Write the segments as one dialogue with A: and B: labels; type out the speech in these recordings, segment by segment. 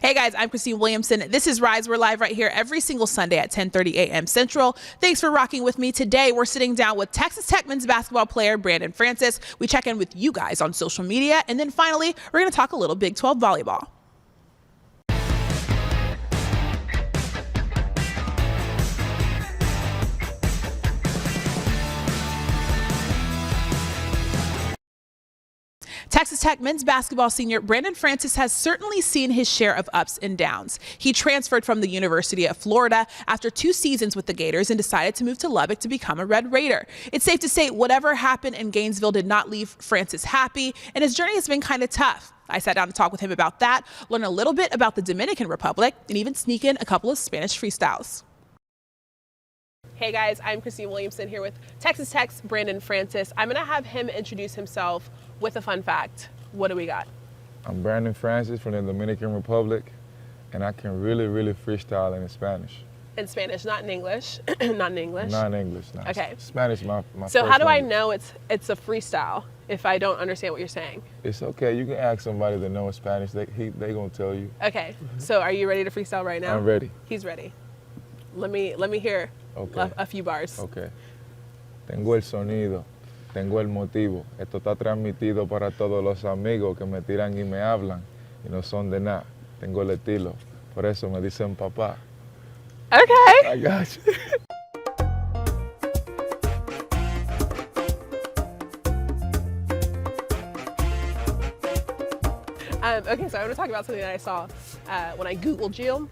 A: Hey guys, I'm Christine Williamson. This is Rise. We're live right here every single Sunday at 10:30 a.m. Central. Thanks for rocking with me. Today, we're sitting down with Texas Tech men's basketball player Brandone Francis. We check in with you guys on social media. And then finally, we're going to talk a little Big 12 volleyball. Texas Tech men's basketball senior Brandone Francis has certainly seen his share of ups and downs. He transferred from the University of Florida after 2 seasons with the Gators and decided to move to Lubbock to become a Red Raider. It's safe to say whatever happened in Gainesville did not leave Francis happy, and his journey has been kind of tough. I sat down to talk with him about that, learn a little bit about the Dominican Republic, and even sneak in a couple of Spanish freestyles. Hey guys, I'm Christine Williamson here with Texas Tech's Brandone Francis. I'm going to have him introduce himself with a fun fact. What do we got?
B: I'm Brandone Francis from the Dominican Republic, and I can really freestyle in Spanish.
A: In Spanish, not in English. Not in English?
B: Not in English, no.
A: Okay.
B: Spanish my
A: So how do I
B: language.
A: know it's a freestyle if I don't understand what you're saying?
B: It's okay. You can ask somebody that knows Spanish. They gonna tell you.
A: Okay. So are you ready to freestyle right now?
B: I'm ready.
A: He's ready. Let me hear a few bars.
B: Okay. Tengo el sonido, tengo el motivo. Esto está transmitido para todos los amigos que me tiran y me hablan y no son de nada. Tengo el estilo, por eso me dicen papá.
A: Okay.
B: I got you.
A: Okay, so I want to talk about something that I saw when I Googled you.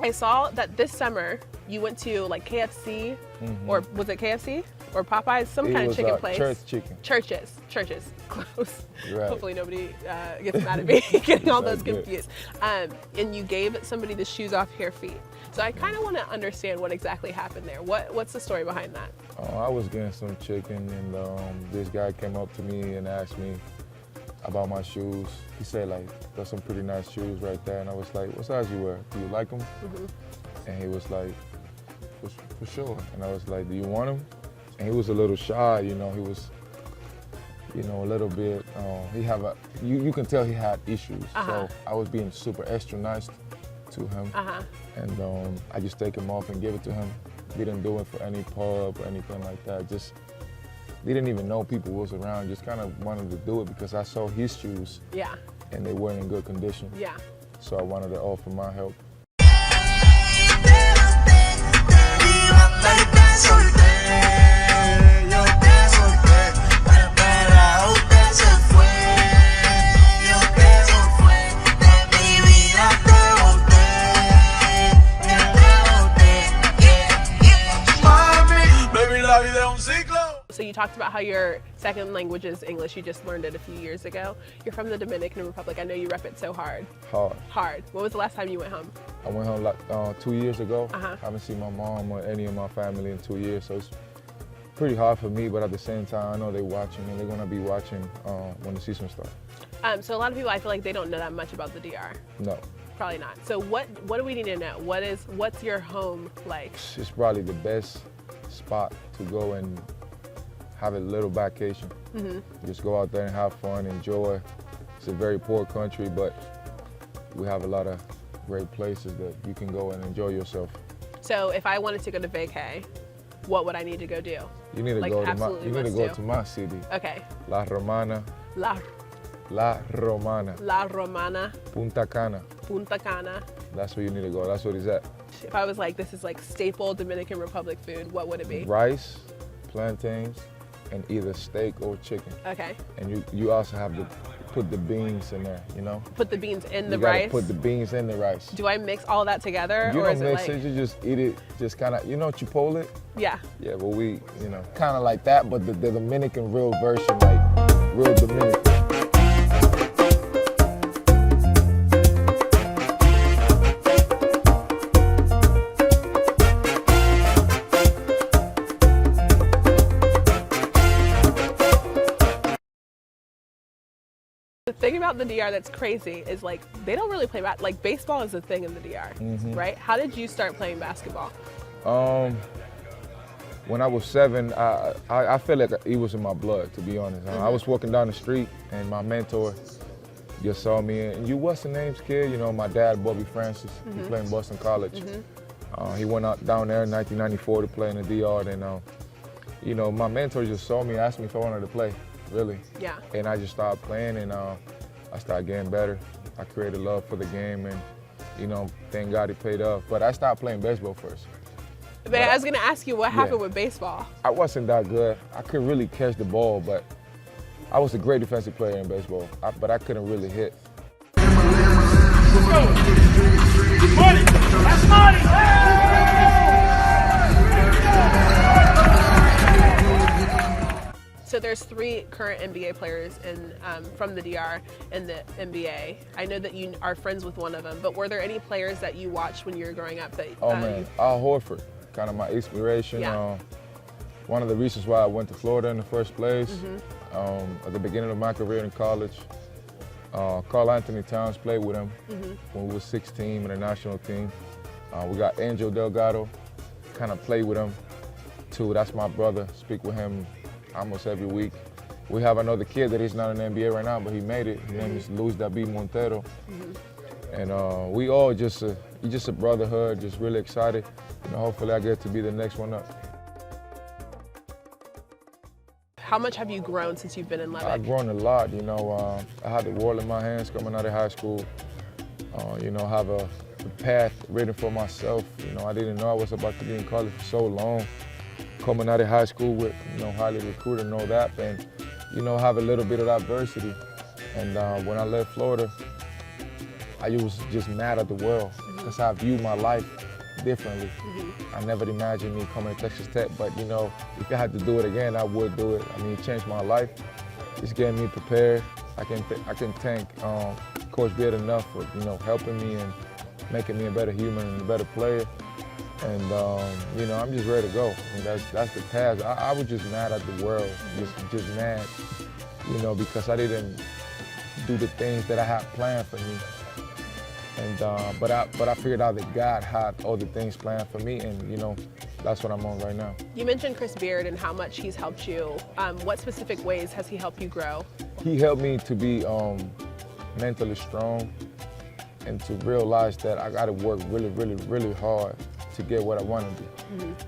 A: I saw that this summer you went to like KFC, or was it KFC or Popeyes, some kind of chicken place.
B: Church chicken.
A: Churches, close.
B: Right.
A: Hopefully nobody gets mad at me getting all those
B: Good.
A: confused. And you gave somebody the shoes off your feet. So I kind of want to understand what exactly happened there. What's the story behind that?
B: I was getting some chicken, and this guy came up to me and asked me about my shoes. He said, like, there's some pretty nice shoes right there. And I was like, what size you wear? Do you like them? And he was like, for sure. And I was like, do you want them? And he was a little shy, you know. He was, you know, a little bit, you can tell he had issues. So I was being super extra nice to him. And I just take him off and give it to him. Didn't do it for any pub or anything like that. Just didn't even know people was around. Just kind of wanted to do it because I saw his shoes.
A: Yeah.
B: And they weren't in good condition.
A: Yeah.
B: So I wanted to offer my help.
A: So you talked about how your second language is English. You just learned it a few years ago. You're from the Dominican Republic. I know you rep it so hard. Hard. When was the last time you went home?
B: I went home like 2 years ago. I haven't seen my mom or any of my family in 2 years, so it's pretty hard for me, but at the same time, I know they're watching, and they're gonna be watching when the season starts.
A: So a lot of people, I feel like they don't know that much about the DR.
B: No.
A: Probably not. So what do we need to know? What's your home like?
B: It's probably the best spot to go and have a little vacation. Just go out there and have fun, enjoy. It's a very poor country, but we have a lot of great places that you can go and enjoy yourself.
A: So if I wanted to go to vacay, what would I need to go do?
B: You need to go to my city.
A: Okay.
B: La Romana.
A: La Romana.
B: Punta Cana. That's where you need to go. That's what it's at.
A: If I was like, this is like staple Dominican Republic food, what would it be?
B: Rice, plantains, and either steak or chicken.
A: Okay.
B: And you also have to put the beans in there, you know?
A: Put the beans in the
B: You gotta
A: rice?
B: put the beans in the rice.
A: Do I mix all that together?
B: You
A: or
B: don't
A: is
B: mix
A: it like...
B: you just eat it, just kind of, you know Chipotle?
A: Yeah.
B: Yeah, but we, you know, kind of like that, but the Dominican real version, like real Dominican.
A: The thing about the DR that's crazy is like they don't really play like baseball is a thing in the DR, right? How did you start playing basketball?
B: When I was 7, I felt like it was in my blood, to be honest. I was walking down the street and my mentor just saw me. And you what's the name's kid? You know, my dad, Brandone Francis. He played in Boston College. He went out down there in 1994 to play in the DR. And, you know, my mentor just saw me, asked me if I wanted to play, really.
A: Yeah.
B: And I just started playing, and I started getting better. I created love for the game, and, you know, thank God it paid off. But I started playing baseball first.
A: But I was going to ask you, what happened with baseball?
B: I wasn't that good. I couldn't really catch the ball, but I was a great defensive player in baseball, but I couldn't really hit.
C: Money! That's money!
A: So there's 3 current NBA players from the DR in the NBA. I know that you are friends with one of them, but were there any players that you watched when you were growing up that?
B: Oh man, Al Horford, kind of my inspiration.
A: Yeah.
B: One of the reasons why I went to Florida in the first place. At the beginning of my career in college, Karl Anthony Towns played with him when we were 16 in the national team. We got Angel Delgado, kind of played with him too. That's my brother. Speak with him almost every week. We have another kid that is not in the NBA right now, but he made it. His name is Luis David Montero. And we all just a brotherhood, just really excited. You know, hopefully I get to be the next one up.
A: How much have you grown since you've been in Lubbock?
B: I've grown a lot, you know. I had the world in my hands coming out of high school. You know, have a path written for myself. You know, I didn't know I was about to be in college for so long. Coming out of high school with, you know, highly recruited and all that, and, you know, have a little bit of adversity. And when I left Florida, I was just mad at the world because I viewed my life differently. I never imagined me coming to Texas Tech, but you know, if I had to do it again, I would do it. I mean, it changed my life. It's getting me prepared. I can thank Coach Beard enough for, you know, helping me and making me a better human and a better player. And you know, I'm just ready to go. I mean, that's the past. I was just mad at the world, just mad, you know, because I didn't do the things that I had planned for me. And but I figured out that God had all the things planned for me, and you know, that's what I'm on right now.
A: You mentioned Chris Beard and how much he's helped you. What specific ways has he helped you grow?
B: He helped me to be mentally strong and to realize that I got to work really, really, really hard to get what I want to be.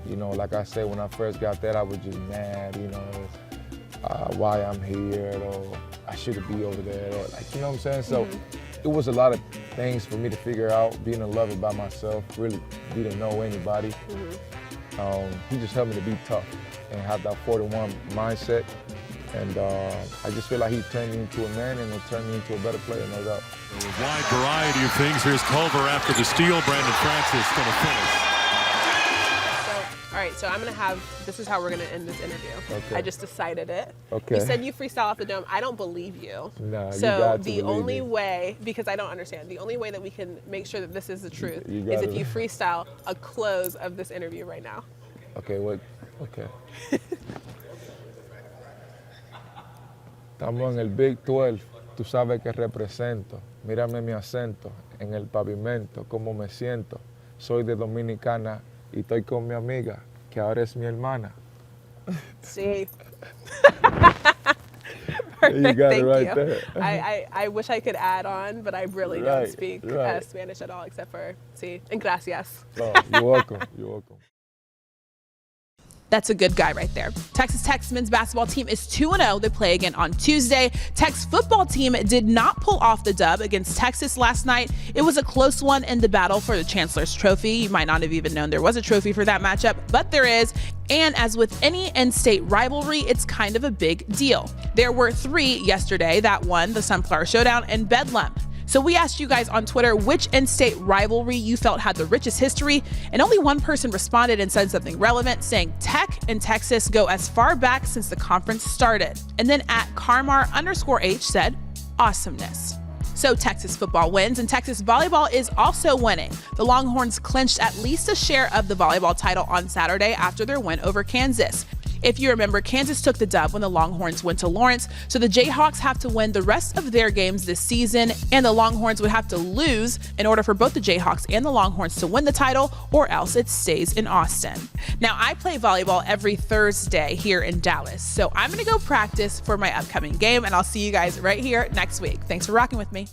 B: You know, like I said, when I first got that, I was just mad, you know, why I'm here, or I shouldn't be over there, or like, you know what I'm saying? So it was a lot of things for me to figure out, being in love by myself, really didn't know anybody. He just helped me to be tough and have that 41 mindset. And I just feel like he turned me into a man and will turn me into a better player, no doubt.
C: A wide variety of things. Here's Culver after the steal. Brandone Francis going to finish.
A: All right, so I'm going to have, this is how we're going to end this interview.
B: Okay.
A: I just decided it.
B: Okay.
A: You said you freestyle off the dome. I don't believe you.
B: Nah,
A: so
B: you got to
A: the
B: believe
A: only
B: me.
A: way, because I don't understand, the only way that we can make sure that this is the truth
B: You
A: is
B: got
A: if
B: it.
A: you freestyle a close of this interview right now.
B: Okay, what? Okay. Estamos en el Big 12, tú sabes que represento. Mírame mi acento en el pavimento, cómo me siento. Soy de Dominicana y estoy con mi amiga, que ahora es mi hermana.
A: See?
B: You got
A: Thank
B: it right
A: you.
B: there.
A: I wish I could add on, but I really don't
B: Right,
A: speak
B: right.
A: Spanish at all, except for sí and gracias.
B: No, you're welcome. You're welcome.
A: That's a good guy right there. Texas Tech's men's basketball team is 2-0. They play again on Tuesday. Tech's football team did not pull off the dub against Texas last night. It was a close one in the battle for the Chancellor's Trophy. You might not have even known there was a trophy for that matchup, but there is. And as with any in-state rivalry, it's kind of a big deal. There were 3 yesterday that won the Sunflower Showdown and Bedlam. So we asked you guys on Twitter which in-state rivalry you felt had the richest history, and only one person responded and said something relevant, saying Tech and Texas go as far back since the conference started. And then at Karmar_H said, awesomeness. So Texas football wins, and Texas volleyball is also winning. The Longhorns clinched at least a share of the volleyball title on Saturday after their win over Kansas. If you remember, Kansas took the dub when the Longhorns went to Lawrence, so the Jayhawks have to win the rest of their games this season, and the Longhorns would have to lose in order for both the Jayhawks and the Longhorns to win the title, or else it stays in Austin. Now, I play volleyball every Thursday here in Dallas, so I'm gonna go practice for my upcoming game, and I'll see you guys right here next week. Thanks for rocking with me.